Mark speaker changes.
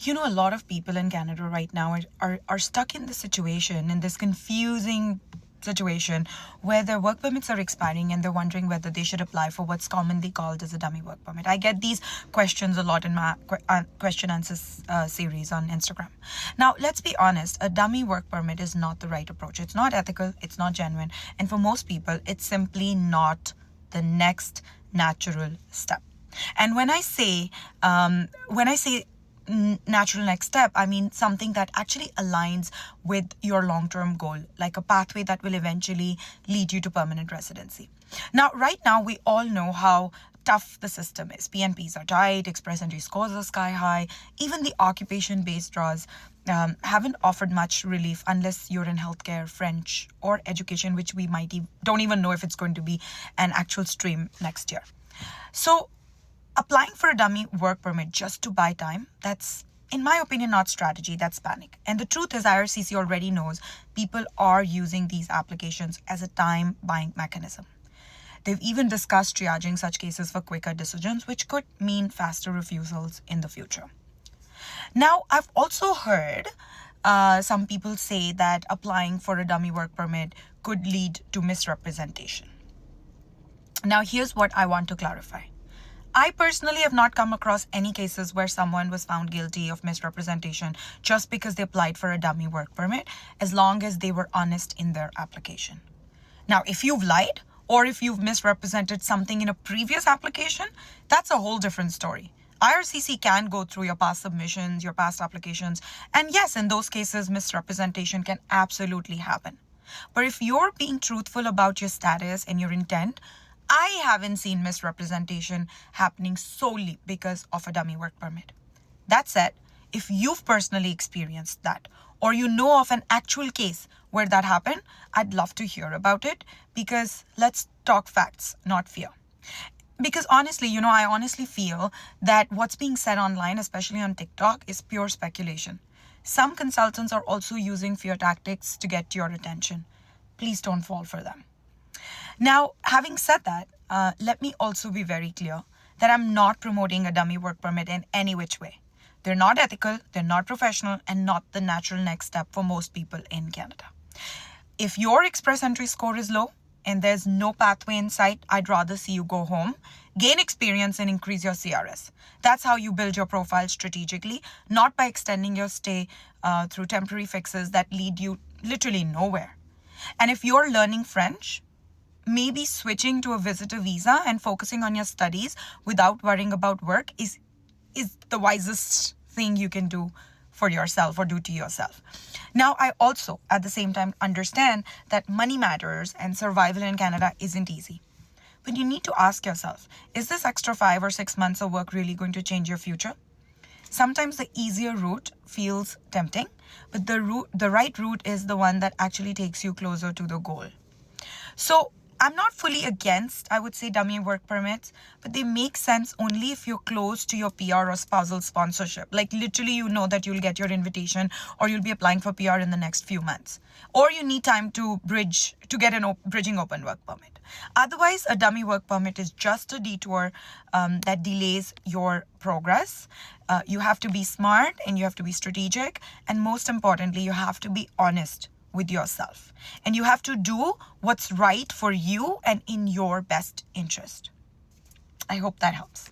Speaker 1: A lot of people in Canada right now are stuck in this situation, in this confusing situation where their work permits are expiring and they're wondering whether they should apply for what's commonly called as a dummy work permit. I get these questions a lot in my question answers series on Instagram. Now, let's be honest, a dummy work permit is not the right approach. It's not ethical, it's not genuine, and for most people, it's simply not the next natural step. And when I say natural next step, I mean something that actually aligns with your long-term goal, like a pathway that will eventually lead you to permanent residency. Now, right now, we all know how tough the system is. PNPs are tight, express entry scores are sky high. Even the occupation-based draws haven't offered much relief unless you're in healthcare, French, or education, which we don't even know if it's going to be an actual stream next year. So applying for a dummy work permit just to buy time, that's, in my opinion, not strategy, that's panic. And the truth is, IRCC already knows people are using these applications as a time buying mechanism. They've even discussed triaging such cases for quicker decisions, which could mean faster refusals in the future. Now, I've also heard some people say that applying for a dummy work permit could lead to misrepresentation. Now, here's what I want to clarify. I personally have not come across any cases where someone was found guilty of misrepresentation just because they applied for a dummy work permit, as long as they were honest in their application. Now, if you've lied or if you've misrepresented something in a previous application, that's a whole different story. IRCC can go through your past submissions, your past applications, and yes, in those cases, misrepresentation can absolutely happen. But if you're being truthful about your status and your intent, I haven't seen misrepresentation happening solely because of a dummy work permit. That said, if you've personally experienced that, or you know of an actual case where that happened, I'd love to hear about it, because let's talk facts, not fear. Because honestly, I honestly feel that what's being said online, especially on TikTok, is pure speculation. Some consultants are also using fear tactics to get your attention. Please don't fall for them. Now, having said that, let me also be very clear that I'm not promoting a dummy work permit in any which way. They're not ethical, they're not professional, and not the natural next step for most people in Canada. If your express entry score is low and there's no pathway in sight, I'd rather see you go home, gain experience, and increase your CRS. That's how you build your profile strategically, not by extending your stay through temporary fixes that lead you literally nowhere. And if you're learning French, maybe switching to a visitor visa and focusing on your studies without worrying about work is the wisest thing you can do for yourself or do to yourself. Now, I also, at the same time, understand that money matters and survival in Canada isn't easy. But you need to ask yourself, is this extra 5 or 6 months of work really going to change your future? Sometimes the easier route feels tempting, but the right route is the one that actually takes you closer to the goal. So I'm not fully against, I would say, dummy work permits, but they make sense only if you're close to your PR or spousal sponsorship. Like literally, you know that you'll get your invitation or you'll be applying for PR in the next few months. Or you need time to get a bridging open work permit. Otherwise, a dummy work permit is just a detour that delays your progress. You have to be smart and you have to be strategic. And most importantly, you have to be honest with yourself. And you have to do what's right for you and in your best interest. I hope that helps.